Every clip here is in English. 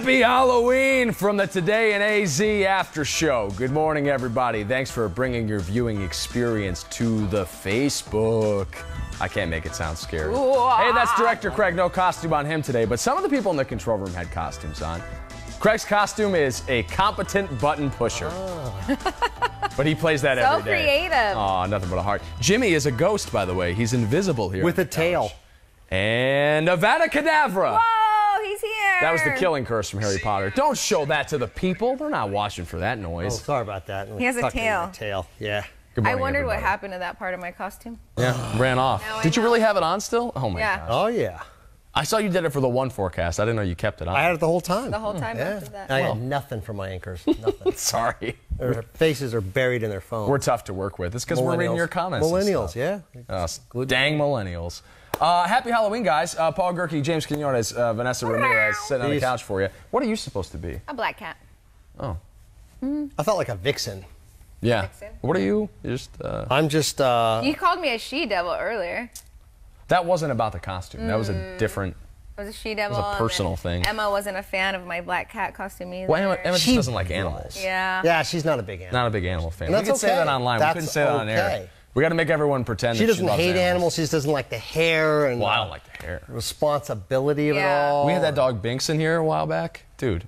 Happy Halloween from the Today in AZ After Show. Good morning, everybody. Thanks for bringing your viewing experience to the Facebook. I can't make it sound scary. Hey, that's Director Craig. No costume on him today, but some of the people in the control room had costumes on. Craig's costume is a competent button pusher. But he plays that every day. So creative. Aw, nothing but a heart. Jimmy is a ghost, by the way. He's invisible here. With a tail. And Avada Kedavra. Whoa, he's here. That was the killing curse from Harry Potter. Don't show that to the people. They're not watching for that noise. Oh, sorry about that. He has a tail. Yeah. Good I morning, wondered everybody. what happened to that part of my costume. Yeah, ran off. Now I Did you know. really have it on still? Oh my Yeah. gosh. Oh, yeah. I saw you did it for the one forecast. I didn't know you kept it on. I had it the whole time. The whole time Yeah. after that. I had nothing for my anchors. Nothing. Sorry. Their faces are buried in their phones. We're tough to work with. It's because we're reading Millennials. your comments. and Millennials, stuff. yeah. Us dang millennials. Happy Halloween, guys. Paul Gerke, James Quinones, Vanessa Ramirez sitting on the Jeez. couch for you. What are you supposed to be? A black cat. Oh. I felt like a vixen. Yeah. Vixen. What are you? You're just, I'm just, You called me a she-devil earlier. that wasn't about the costume. That was a different. I was a she-devil. It was a and personal then thing. Emma wasn't a fan of my black cat costume either. Well, Emma just She doesn't like animals. Yeah. yeah, she's not a big animal. Not a big animal fan. And We that's can say okay. that online. That's we couldn't say that on air. okay. We got to make everyone pretend She that doesn't loves hate animals. She just doesn't like the hair and Well, I don't like the hair. responsibility of it Yeah. all. We had that dog Binks in here a while back. Dude,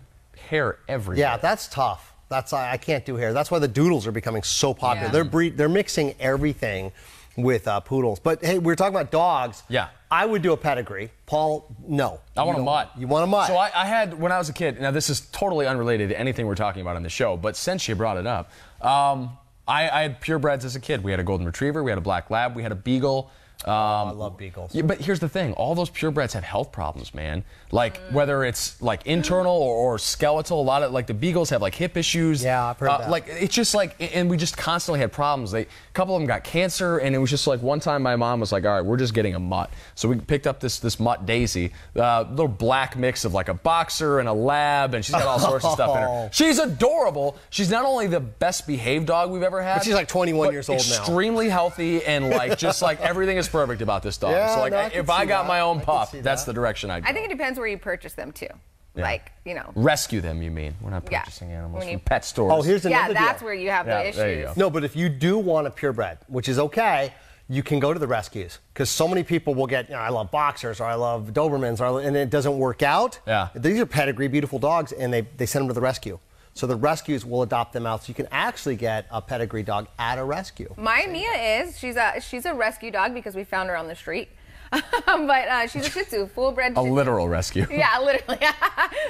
hair everywhere. Yeah, that's tough. I can't do hair. That's why the doodles are becoming so popular. Yeah. They're mixing everything with poodles. But hey, we were talking about dogs. Yeah. I would do a pedigree. Paul, no. I want a mutt. You want a mutt? So I had, when I was a kid, now this is totally unrelated to anything we're talking about on the show, but since you brought it up, I had purebreds as a kid. We had a golden retriever, we had a black lab, we had a beagle. I love beagles. Yeah, but here's the thing, all those purebreds have health problems, man. Like, whether it's like internal or skeletal, a lot of, like the beagles have like hip issues. Yeah, I've heard that. Like, it's just like, and we just constantly had problems. A couple of them got cancer, and it was just like, one time my mom was like, all right, we're just getting a mutt. So we picked up this mutt Daisy, little black mix of like a boxer and a lab, and she's got all sorts of stuff in her. She's adorable. She's not only the best behaved dog we've ever had, But she's like 21 but years old now. extremely healthy, and like, just like everything is perfect about this dog. Yeah, So like, no, I can if I see got that. my own I can pup, see that's that. the direction I'd go. I think it depends where you purchase them too. Yeah. Like, you know. Rescue them, you mean? We're not Yeah. purchasing animals When from you- pet stores. Oh, here's Yeah, another that's deal. where you have Yeah, the issues. there you go. No, but if you do want a purebred, which is okay, you can go to the rescues. Because so many people will get, I love boxers, or I love Dobermans, and it doesn't work out. Yeah. These are pedigree, beautiful dogs, and they send them to the rescue. So the rescues will adopt them out, so you can actually get a pedigree dog at a rescue. My Mia is. She's a rescue dog because we found her on the street. But she's a Shih Tzu, full-bred A Shih Tzu. literal rescue. Yeah, literally.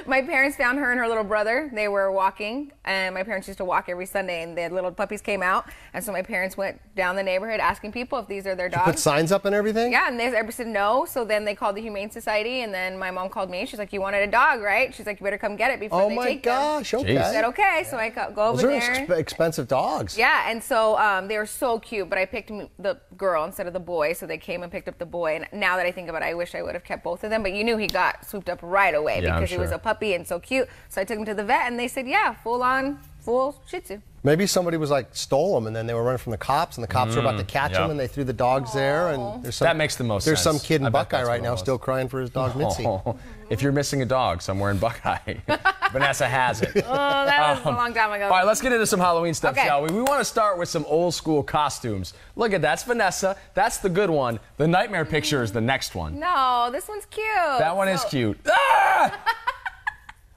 My parents found her and her little brother. They were walking, and my parents used to walk every Sunday, and the little puppies came out. And so my parents went down the neighborhood asking people if these are their Put dogs. signs up and everything? Yeah, and they said no. So then they called the Humane Society, and then my mom called me. She's like, "You wanted a dog, right?" She's like, "You better come get it before Oh they my take them." gosh, okay. Jeez. I said, "Okay." So I go over Those are there. expensive dogs. Yeah, and so they were so cute, but I picked the girl instead of the boy, so they came and picked up the boy. And now that I think about it, I wish I would have kept both of them, but you knew he got swooped up right away Yeah, I'm because he was sure. a puppy and so cute. So I took him to the vet, and they said, yeah, full Shih Tzu. Maybe somebody was like stole them, and then they were running from the cops, and the cops were about to catch yeah. them, and they threw the dogs there. And there's some, That makes the most There's sense. some kid I in bet Buckeye that's right what it now was. still crying for his dog Mitzi. Oh, if you're missing a dog somewhere in Buckeye, Vanessa has it. Oh, that was a long time ago. All right, let's get into some Halloween stuff, Okay. shall we? We want to start with some old school costumes. Look at that's Vanessa. That's the good one. The nightmare picture is the next one. No, this one's cute. That one is So- cute. Ah!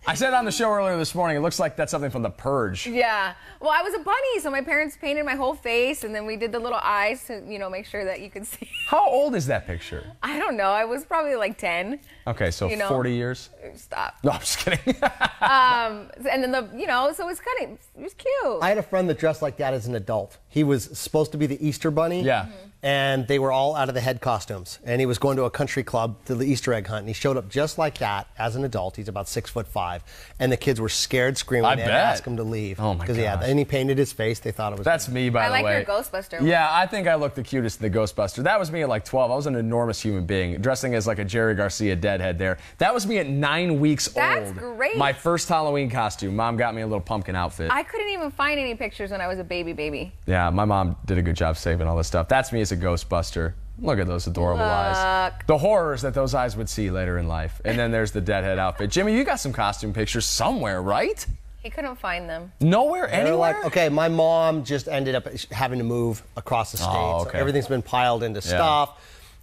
I said on the show earlier this morning, it looks like that's something from The Purge. Yeah. Well, I was a bunny, so my parents painted my whole face, and then we did the little eyes to, make sure that you could see. How old is that picture? I don't know. I was probably like 10. Okay, so You know. 40 years? Stop. No, I'm just kidding. And then so it's it was cute. I had a friend that dressed like that as an adult. He was supposed to be the Easter Bunny. Yeah. And they were all out of the head costumes. And he was going to a country club to the Easter egg hunt. And he showed up just like that as an adult. He's about 6'5". And the kids were scared, screaming. I They had to bet. ask him to leave. Oh, my Yeah, gosh. and he painted his face. They thought it was. That's me, by I the like way. your Ghostbuster one. Yeah, I think I look the cutest in the Ghostbuster. That was me at like 12. I was an enormous human being, dressing as like a Jerry Garcia deadhead there. That was me at 9 weeks That's old. great. My first Halloween costume. Mom got me a little pumpkin outfit. I couldn't even find any pictures when I was a baby. Yeah, my mom did a good job saving all this stuff. That's me as a Ghostbuster. Look at those adorable eyes. The horrors that those eyes would see later in life. And then there's the deadhead outfit. Jimmy, you got some costume pictures somewhere, right? He couldn't find them. Nowhere, anywhere? Like, okay, my mom just ended up having to move across the state. okay. So everything's been piled into stuff.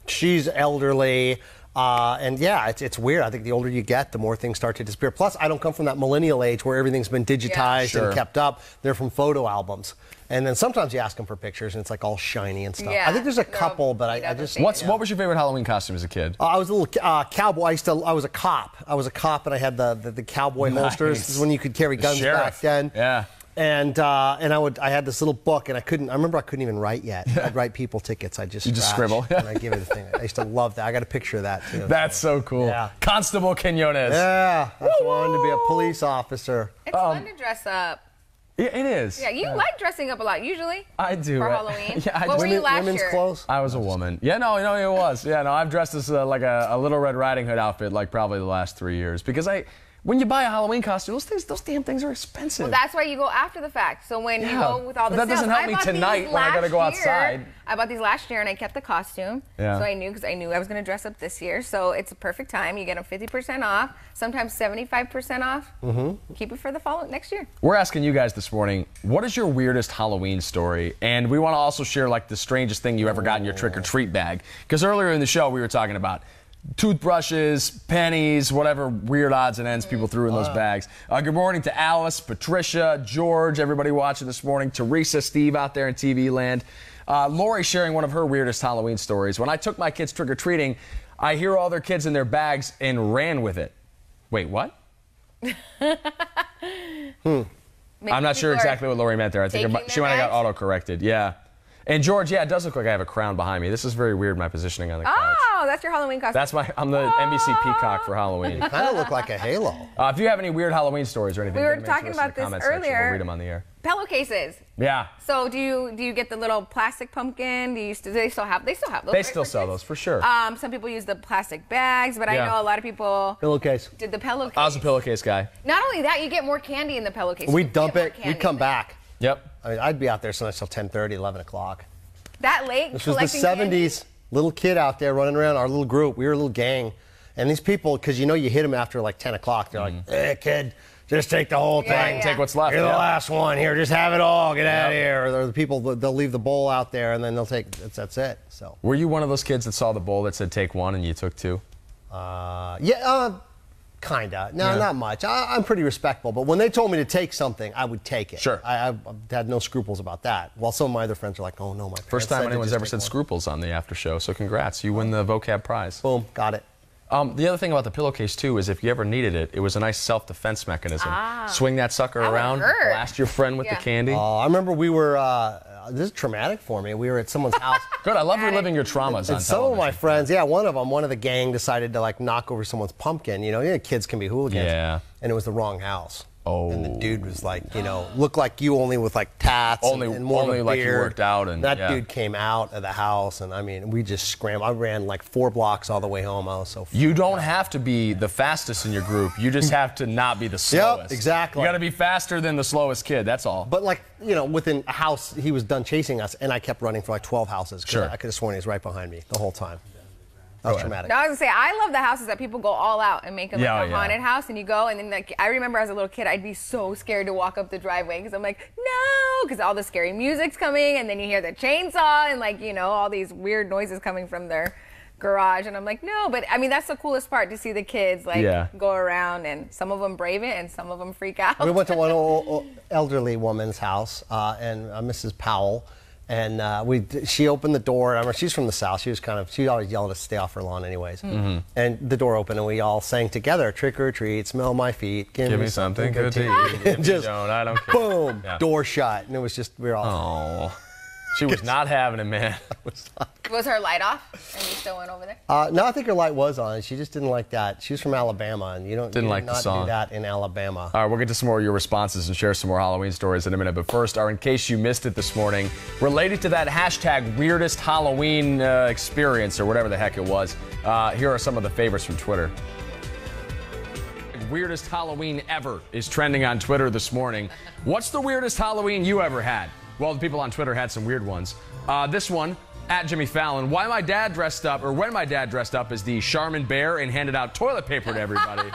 She's elderly. And yeah, it's weird. I think the older you get, the more things start to disappear. Plus, I don't come from that millennial age where everything's been digitized and kept up. They're from photo albums. And then sometimes you ask them for pictures, and it's like all shiny and stuff. Yeah, I think there's a couple, but I just... What was your favorite Halloween costume as a kid? I was a little cowboy. I was a cop. And I had the cowboy holsters. This is when you could carry guns back then. Yeah. And I had this little book, and I remember I couldn't even write yet. I'd write people tickets. I'd just scribble. And I'd give it a thing. I used to love that. I got a picture of that too. That's so cool. Yeah. Constable Quinones. Yeah, that's why I wanted to be a police officer. It's fun to dress up. Yeah, it is. Yeah, you like dressing up a lot usually. I do. For Halloween. Yeah, what were you last women's year? clothes? I was a woman. Yeah, no, it was. Yeah, no, I've dressed as like a Little Red Riding Hood outfit like probably the last 3 years because when you buy a Halloween costume, those damn things are expensive. Well, that's why you go after the fact. So when you go with all the that sales, doesn't help me tonight when I gotta go outside. I bought these last year and I kept the costume. Yeah. So I knew I was going to dress up this year. So it's a perfect time. You get them 50% off, sometimes 75% off. Mm-hmm. Keep it for the next year. We're asking you guys this morning, what is your weirdest Halloween story? And we want to also share like the strangest thing you ever got in your trick or treat bag. Because earlier in the show we were talking about toothbrushes, pennies, whatever weird odds and ends people threw in those bags. Good morning to Alice, Patricia, George, everybody watching this morning, Teresa, Steve out there in TV land. Lori sharing one of her weirdest Halloween stories. When I took my kids trick-or-treating, I hear all their kids in their bags and ran with it. Wait, what? I'm not sure exactly what Lori meant there. I think she might have got auto-corrected. Yeah. And George, yeah, it does look like I have a crown behind me. This is very weird, my positioning on the couch. Oh, that's your Halloween costume. I'm the NBC Peacock for Halloween. You kind of look like a halo. If you have any weird Halloween stories or anything, we were talking about this earlier. We'll read them on the air. Pillowcases. Yeah. So do you get the little plastic pumpkin? Do they still have those? They still sell those for sure. Some people use the plastic bags, but I know a lot of people Pillowcase. did the pillowcase. I was a pillowcase guy. Not only that, you get more candy in the pillowcase. We dump it. We come back. Yep. I mean, I'd be out there sometimes till 10:30, 11 o'clock. That late? This was the 70s. Little kid out there running around, our little group. We were a little gang. And these people, because you hit them after like 10 o'clock. They're like, hey, kid, just take the whole thing. Yeah. Take what's left. You're the last one. Here, just have it all. Get out of here. Or the people, they'll leave the bowl out there, and then they'll take, that's it. So. Were you one of those kids that saw the bowl that said take one and you took two? Kinda. No, not much. I'm pretty respectful, but when they told me to take something, I would take it. Sure. I had no scruples about that. While some of my other friends are like, oh no, my parents First time said to anyone's just ever take said one. scruples on the after show, so congrats. You win the vocab prize. Boom, got it. The other thing about the pillowcase, too, is if you ever needed it, it was a nice self-defense mechanism. Swing that sucker around, blast your friend with the candy. I remember we were, this is traumatic for me. We were at someone's house. Good, I love reliving your traumas on And some television. of my friends, one of the gang decided to like knock over someone's pumpkin. Kids can be hooligans. Yeah. And it was the wrong house. Oh. And the dude was like, looked like you only with like tats and more only of a like you beard. worked out. And that dude came out of the house, and I mean, we just scrambled. I ran like 4 blocks all the way home. I was so. You don't have to be the fastest in your group. You just have to not be the slowest. Yep, exactly. You got to be faster than the slowest kid. That's all. But like, within a house, he was done chasing us, and I kept running for like 12 houses. Sure. I could have sworn he was right behind me the whole time. That was traumatic. No, I was gonna say I love the houses that people go all out and make them like a Yeah. haunted house, and you go and then like I remember as a little kid I'd be so scared to walk up the driveway because I'm like no, because all the scary music's coming and then you hear the chainsaw and like all these weird noises coming from their garage and I'm like no, but I mean that's the coolest part to see the kids like go around and some of them brave it and some of them freak out. We went to one old elderly woman's house and Mrs. Powell. And she opened the door. I remember she's from the South. She always yelled at us to stay off her lawn anyways. Mm-hmm. And the door opened and we all sang together, trick or treat, smell my feet, give me something good to eat. If you don't, I don't care. Boom, door shut. And it was just, we were all. Oh. She was not having it, man. Was her light off and you still went over there? No, I think her light was on. She just didn't like that. She was from Alabama, and you don't like the song. do that in Alabama. All right, we'll get to some more of your responses and share some more Halloween stories in a minute. But first, in case you missed it this morning, related to that hashtag weirdest Halloween experience or whatever the heck it was, here are some of the favorites from Twitter. Weirdest Halloween ever is trending on Twitter this morning. What's the weirdest Halloween you ever had? Well, the people on Twitter had some weird ones. This one, At Jimmy Fallon, why my dad dressed up, or when my dad dressed up as the Charmin Bear and handed out toilet paper to everybody.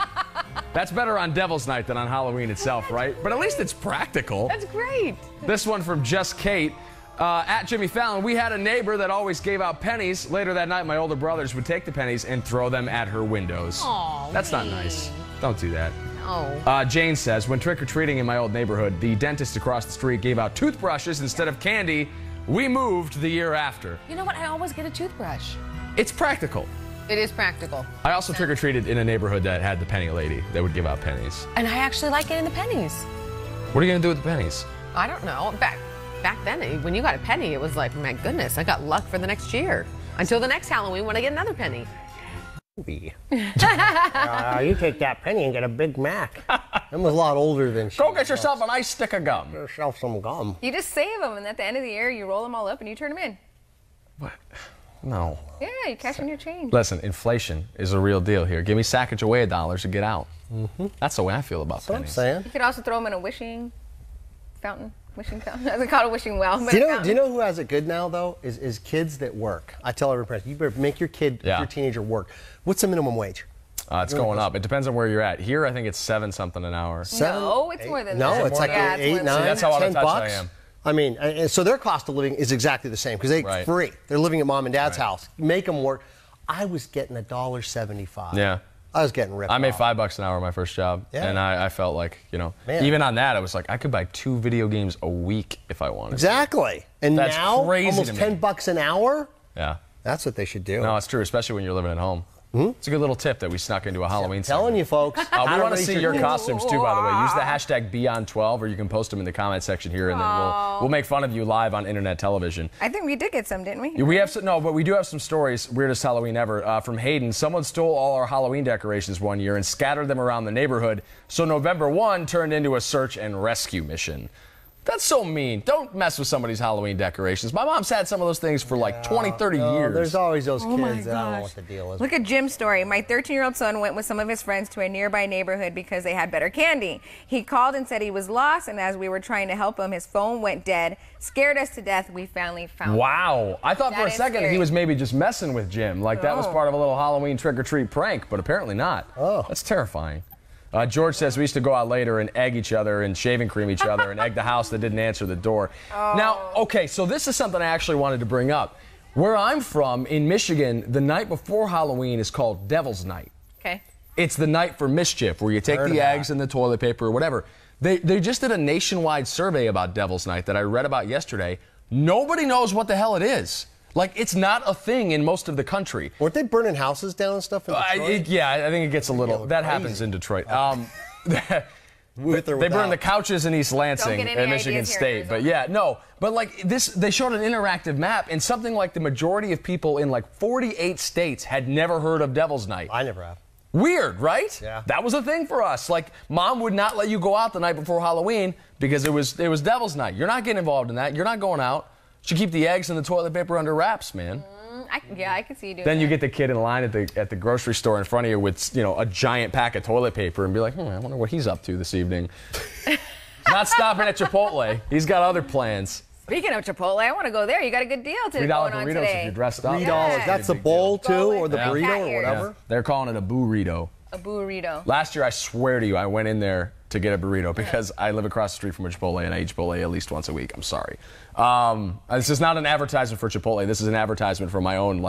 That's better on Devil's Night than on Halloween itself, right? But at least it's practical. That's great. This one from Just Kate. At Jimmy Fallon, we had a neighbor that always gave out pennies. Later that night, my older brothers would take the pennies and throw them at her windows. Aw, That's not nice. Don't do that. No. Jane says, when trick-or-treating in my old neighborhood, the dentist across the street gave out toothbrushes instead of candy. We moved the year after. You know what? I always get a toothbrush. It's practical. It is practical. I also trick-or-treated in a neighborhood that had the penny lady that would give out pennies. And I actually like getting the pennies. What are you going to do with the pennies? I don't know. Back then, when you got a penny, it was like, my goodness, I got luck for the next year. Until the next Halloween when I get another penny. You take that penny and get a Big Mac. I'm a lot older than she. Go get yourself a nice stick of gum. Get yourself some gum. You just save them, and at the end of the year, you roll them all up and you turn them in. What? No. Yeah, you cash in your change. Listen, inflation is a real deal here. Give me Sacagawea dollars to get out. That's the way I feel about That's what I'm pennies. saying. You could also throw them in a wishing fountain. Wishing fountain. I call it a wishing well. But Do a you know who has it good now, though? Is kids that work. I tell every parent, you better make your kid, Yeah. your teenager work. What's the minimum wage? It's going up. It depends on where you're at. Here, I think it's 7-something an hour. No, it's more than that. No, it's like Yeah, it's more 8, than 9, that. that's how out of 10 touch I bucks. am. I mean, and so their cost of living is exactly the same because they're Right. free. They're living at mom and dad's Right. house. Make them work. I was getting $1.75. Yeah. I was getting ripped I made off. $5 an hour my first job, Yeah. and I felt like, Man. even on that, I was like, I could buy 2 video games a week if I wanted. Exactly. And That's now, crazy almost to me. $10 an hour? Yeah. That's what they should do. No, it's true, especially when you're living at home. It's a good little tip that we snuck into a Halloween Telling you, folks. We want to raise see your your kids. costumes too, by the way. Use the hashtag Beyond12, or you can post them in the comment section here, and then we'll make fun of you live on internet television. I think we did get some, didn't we? We have some, no, but we do have some stories. Weirdest Halloween ever from Hayden. Someone stole all our Halloween decorations one year and scattered them around the neighborhood. So November 1 turned into a search and rescue mission. That's so mean. Don't mess with somebody's Halloween decorations. My mom's had some of those things for like 20, 30 years. There's always those Oh my kids that I don't know gosh. what the deal is. Look at Jim's story. My 13-year-old son went with some of his friends to a nearby neighborhood because they had better candy. He called and said he was lost, and as we were trying to help him, his phone went dead. Scared us to death. We finally found him. Wow. I thought for That a is second scary. he was maybe just messing with Jim. Like that was Oh. part of a little Halloween trick-or-treat prank, but apparently not. Oh. That's terrifying. George says we used to go out later and egg each other and shaving cream each other and egg the house that didn't answer the door. Now, okay, so this is something I actually wanted to bring up. Where I'm from in Michigan, the night before Halloween is called Devil's Night. Okay. It's the night for mischief, where you take Heard the of that. eggs and the toilet paper or whatever. They just did a nationwide survey about Devil's Night that I read about yesterday. Nobody knows what the hell it is. Like, it's not a thing in most of the country. Weren't they burning houses down and stuff in Detroit? I think it gets a little. look That crazy. happens in Detroit. With or They burned without? the couches in East Lansing get any at Michigan ideas here in State. But yeah, no. But like this, they showed an interactive map, and something like the majority of people in like 48 states had never heard of Devil's Night. I never have. Weird, right? Yeah. That was a thing for us. Like, Mom would not let you go out the night before Halloween because it was Devil's Night. You're not getting involved in that. You're not going out. She keep the eggs and the toilet paper under wraps, man. I could see you doing Then you that. get the kid in line at the grocery store in front of you with, a giant pack of toilet paper and be like, I wonder what he's up to this evening. Not stopping at Chipotle. He's got other plans. Speaking of Chipotle, I want to go there. You got a good deal to $3 going on burritos today. if you're dressed up. $3. Yeah. That's the Big bowl, deal. too, or the Yeah. burrito, Cat or ears. whatever? They're calling it a burrito. A burrito. Last year, I swear to you, I went in there to get a burrito because I live across the street from a Chipotle and I eat Chipotle at least once a week. I'm sorry. This is not an advertisement for Chipotle. This is an advertisement for my own,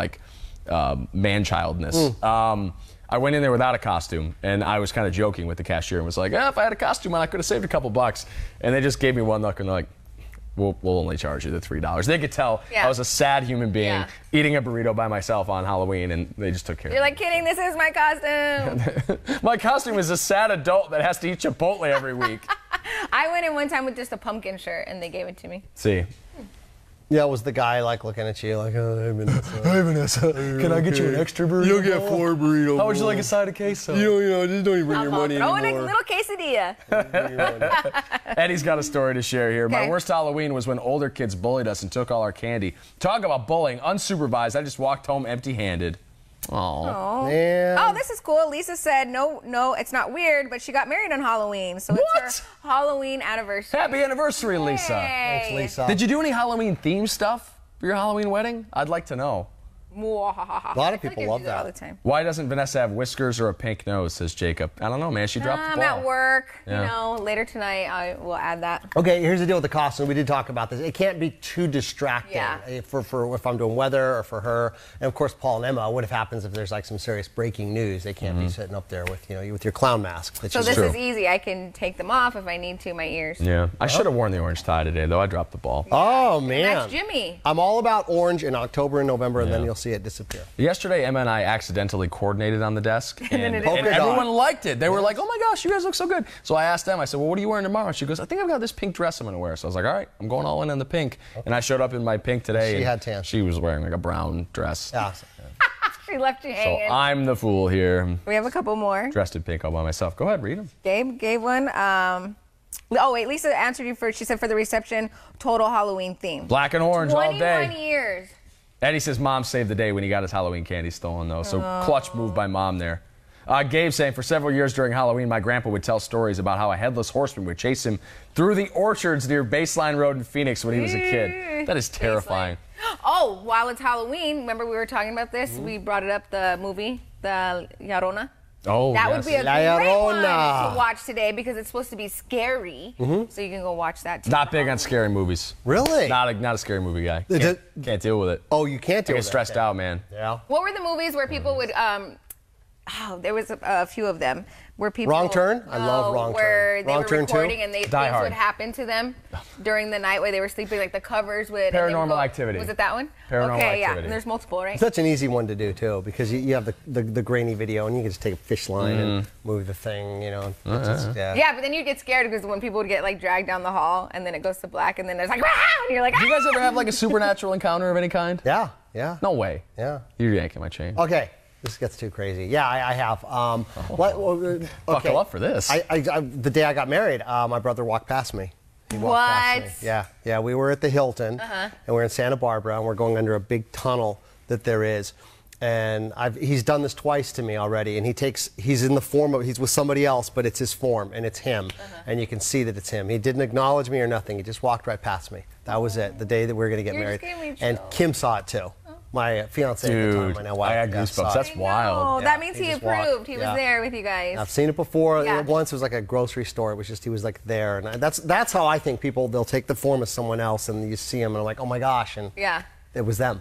man-childness. I went in there without a costume, and I was kind of joking with the cashier and was like, if I had a costume on, I could have saved a couple bucks. And they just gave me one look and they're like, we'll only charge you the $3. They could tell Yeah. I was a sad human being Yeah. eating a burrito by myself on Halloween, and they just took care You're of like, kidding, this is my costume. it. My costume is a sad adult that has to eat Chipotle every week. I went in one time with just a pumpkin shirt, and they gave it to me. See. Yeah, was the guy looking at you like, oh, hey, Vanessa. Hey, Vanessa, can I get you an extra burrito? You'll get 4 burritos. How would you like a side of queso? Just don't even bring your money Throw in a anymore. little quesadilla. Eddie's got a story to share here. My Okay. worst Halloween was when older kids bullied us and took all our candy. Talk about bullying, unsupervised. I just walked home empty-handed. Aw. Man. Oh, this is cool. Lisa said, no, it's not weird, but she got married on Halloween, so What? it's her Halloween anniversary. Happy anniversary, Lisa. Hey. Thanks, Lisa. Did you do any Halloween theme stuff? for your Halloween wedding? I'd like to know. A lot of people love that all the time. Why doesn't Vanessa have whiskers or a pink nose, says Jacob. I don't know, man. She dropped the I'm ball. at work. Yeah. You know, later tonight I will add that. Okay, here's the deal with the costume. We did talk about this. It can't be too distracting Yeah. for if I'm doing weather or for her. And of course, Paul and Emma. What if happens if there's like some serious breaking news? They can't be sitting up there with with your clown mask. So this is easy. I can take them off if I need to. My ears. Yeah. I should have worn the orange tie today, though. I dropped the ball. Oh man, That's Jimmy. I'm all about orange in October and November, and then you'll see it disappear. Yesterday, Emma and I accidentally coordinated on the desk, and, then it Polka dot. everyone liked it. They were like, "Oh my gosh, you guys look so good." So I asked them. I said, "Well, what are you wearing tomorrow?" She goes, "I think I've got this pink dress I'm going to wear." So I was like, "All right, I'm going all in on the pink." And I showed up in my pink today. She and had tan. She was wearing like a brown dress. Yeah. She left you So hanging. I'm the fool here, We have a couple more. dressed in pink all by myself. Go ahead, read them. Gabe gave one. Oh wait, Lisa answered you first. She said for the reception, total Halloween theme. Black and orange all 21 day. years. Eddie says Mom saved the day when he got his Halloween candy stolen, though. So clutch move by Mom there. Gabe saying, for several years during Halloween, my grandpa would tell stories about how a headless horseman would chase him through the orchards near Baseline Road in Phoenix when he was a kid. That is terrifying. Oh, while it's Halloween, remember we were talking about this? We brought it up, the movie, the Llorona. Oh, That yes. would be a La great one Llorona. to watch today because it's supposed to be scary. So you can go watch that too. Not big on scary movies. Really? Not a scary movie guy. Is Can't, it- can't deal with it. Oh, you can't I do get stressed out, man. Yeah. What were the movies where people would there was a few of them where people Wrong Turn? I love Wrong Turn. where they Wrong were Turn 2? recording and things Die Hard. would happen to them during the night while they were sleeping, like the covers would and they would Paranormal go- Activity. Was it that one? Paranormal okay, yeah. Activity. And there's multiple, right? Such an easy one to do too, because you have the grainy video and you can just take a fish line and move the thing, it's just, Yeah, but then you get scared because when people would get like dragged down the hall and then it goes to black and then there's like, "Rah!" and you're like, Do you guys ever have like a supernatural encounter of any kind? Yeah, yeah. No way. Yeah. You're yanking my chain. Okay, this gets too crazy. Yeah, I have. Okay. Buckle up for this. The day I got married, my brother walked past me. He walked past me. What? Yeah. We were at the Hilton, and we're in Santa Barbara, and we're going under a big tunnel that there is. And he's done this twice to me already, and he's in the form of, he's with somebody else, but it's his form, and it's him. And you can see that it's him. He didn't acknowledge me or nothing. He just walked right past me. That was it, the day that we were going to get You're married. just giving me And chills. Kim saw it too. My fiance at the time, Dude, my now wife. I got yeah, saw goosebumps. it. That's wild. Oh, Yeah, that means he he just walked. approved. He was Yeah. there with you guys. I've seen it before. Yeah. Once it was like a grocery store. It was just he was like there, and that's how I think people, they'll take the form of someone else, and you see them, and I'm like, oh my gosh, and Yeah. it was them.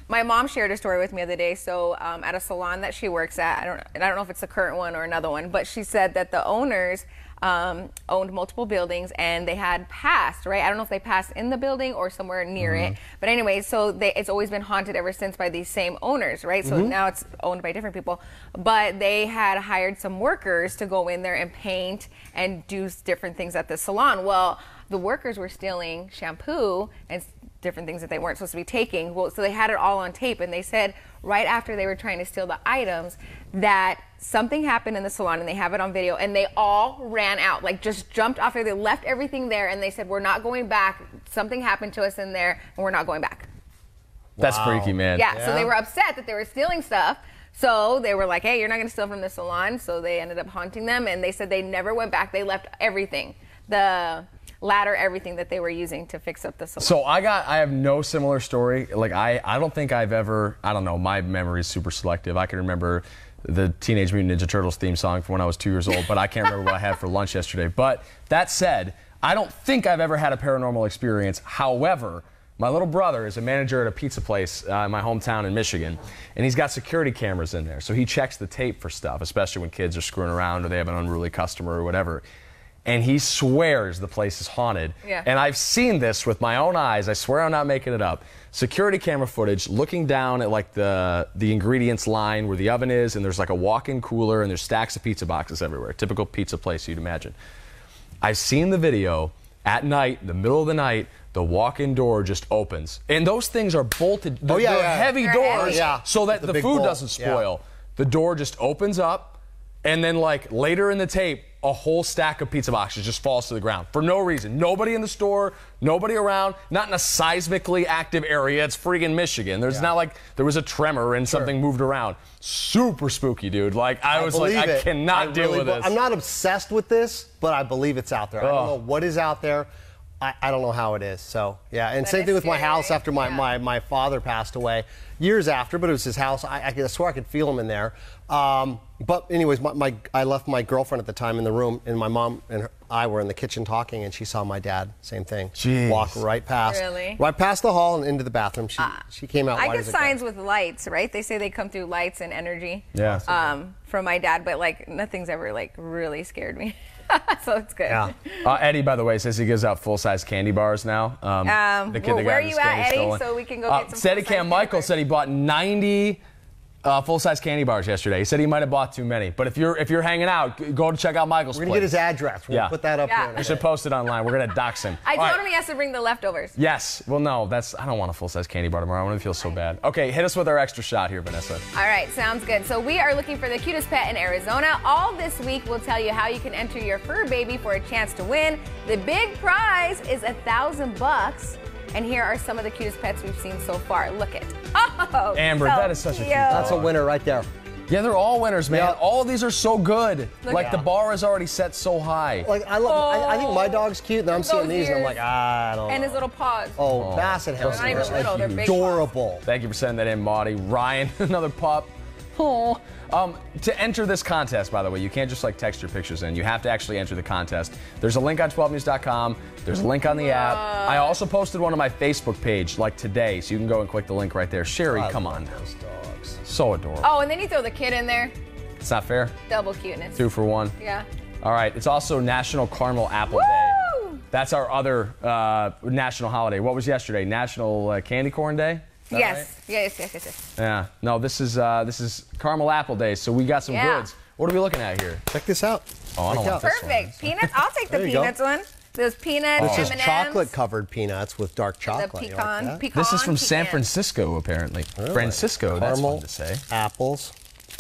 My mom shared a story with me the other day. So at a salon that she works at, I don't know if it's the current one or another one, but she said that the owners owned multiple buildings and they had passed, right? I don't know if they passed in the building or somewhere near it. But anyway, so it's always been haunted ever since by these same owners, right? So now it's owned by different people. But they had hired some workers to go in there and paint and do different things at the salon. Well, the workers were stealing shampoo and different things that they weren't supposed to be taking. Well, so they had it all on tape, and they said right after they were trying to steal the items that something happened in the salon, and they have it on video, and they all ran out, like just jumped off there. They left everything there, and they said, we're not going back. Something happened to us in there, and we're not going back. That's Wow. freaky, man. Yeah, so they were upset that they were stealing stuff. So they were like, hey, you're not going to steal from the salon. So they ended up haunting them, and they said they never went back. They left everything. The ladder, everything that they were using to fix up the salon. So I have no similar story. Like I don't think I've ever, I don't know, my memory is super selective. I can remember the Teenage Mutant Ninja Turtles theme song from when I was 2 years old, but I can't remember what I had for lunch yesterday. But that said, I don't think I've ever had a paranormal experience. However, my little brother is a manager at a pizza place in my hometown in Michigan, and he's got security cameras in there. So he checks the tape for stuff, especially when kids are screwing around or they have an unruly customer or whatever. And he swears the place is haunted. Yeah. And I've seen this with my own eyes. I swear I'm not making it up. Security camera footage looking down at like the ingredients line where the oven is, and there's like a walk-in cooler, and there's stacks of pizza boxes everywhere. Typical pizza place you'd imagine. I've seen the video at night, in the middle of the night, the walk-in door just opens. And those things are bolted. They're heavy They're doors heavy. Yeah. so that The the big food bolt. doesn't spoil. The door just opens up, and then like later in the tape, a whole stack of pizza boxes just falls to the ground for no reason. Nobody in the store, nobody around, not in a seismically active area. It's friggin' Michigan. There's not like there was a tremor and something moved around. Super spooky, dude. Like I was like, I cannot deal with this. I'm not obsessed with this, but I believe it's out there. I don't Ugh. know what is out there. I don't know how it is. So yeah, and That same is thing with my scary. house after my, Yeah. my father passed away years after, but it was his house. I swear I could feel him in there. But anyways, I left my girlfriend at the time in the room, and my mom and I were in the kitchen talking, and she saw my dad. Same thing. Jeez. Walk right past. Really? Right past the hall and into the bathroom. She came out. I white get as a ghost. signs with lights, right? They say they come through lights and energy. Yeah. From my dad, but like nothing's ever like really scared me. So it's good. Yeah. Eddie, by the way, says he gives out full-size candy bars now. The kid well, that got where are his you at, candy Eddie? stolen. So we can go get some Steadicam full-size Michael candy said he bought 90 full-size candy bars yesterday. He said he might have bought too many. But if you're hanging out, go to check out Michael's We're gonna place. get his address. We'll Yeah. put that up Yeah. here. in a We should bit. post it online. We're gonna dox him. I All told right. him he has to bring the leftovers. Yes. Well, no, I don't want a full-size candy bar tomorrow. I want to feel so bad. Okay, hit us with our extra shot here, Vanessa. All right, sounds good. So we are looking for the cutest pet in Arizona. All this week, we'll tell you how you can enter your fur baby for a chance to win. The big prize is $1,000. And here are some of the cutest pets we've seen so far. Look it. Oh, Amber, so that is such a cute cute. That's a winner right there. Yeah, they're all winners, man. Yeah. All of these are so good. Look Like at the them. bar is already set so high. Like I think my dog's cute, and I'm seeing Those these, and I'm ears. like, I don't know. And his little paws. Oh, Basset Hound. They're not even little, they're big adorable. Thank you for sending that in, Maudie. Ryan, another pup. Oh. To enter this contest, by the way, you can't just like text your pictures in. You have to actually enter the contest. There's a link on 12news.com. There's a link on the app. I also posted one on my Facebook page like today, so you can go and click the link right there. Sherry, I come love on. those dogs. So adorable. Oh, and then you throw the kid in there. It's not fair. Double cuteness. 2 for 1. Yeah. All right. It's also National Caramel Apple Woo! Day. That's our other national holiday. What was yesterday? National Candy Corn Day? Is that Yes. right? Yes. Yeah. No, this is Caramel Apple Day, so we got some Yeah. goods. What are we looking at here? Check this out. Oh, I don't Check want out. this one. Perfect. Peanuts. I'll take the There you go. peanuts one. Those peanuts, This is M&Ms. chocolate-covered peanuts with dark The chocolate. You like that? pecan. This is from San pecan. Francisco, apparently. Really? Francisco, that's Caramel fun to say. apples.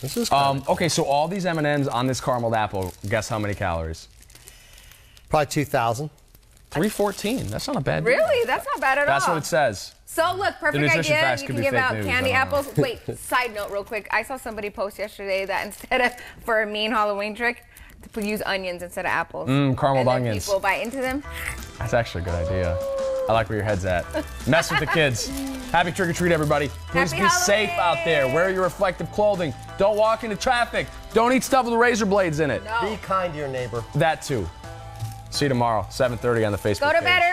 This is kinda cool. Okay, so all these M&Ms on this carameled apple, guess how many calories? Probably 2,000. 314. That's not a bad deal. Really? That's not bad at That's all. what it says. So look, perfect nutrition idea. facts You could can be give fake out news, candy I don't know. apples. Wait, side note real quick. I saw somebody post yesterday that instead of, for a mean Halloween trick, to use onions instead of apples. carameled and then onions. people bite into them. That's actually a good idea. I like where your head's at. Mess with the kids. Happy trick or treat, everybody. Please Happy be safe out there. Halloween. Wear your reflective clothing. Don't walk into traffic. Don't eat stuff with razor blades in it. No. Be kind to your neighbor. That too. See you tomorrow, 7:30 on the Facebook Go to page. bed early.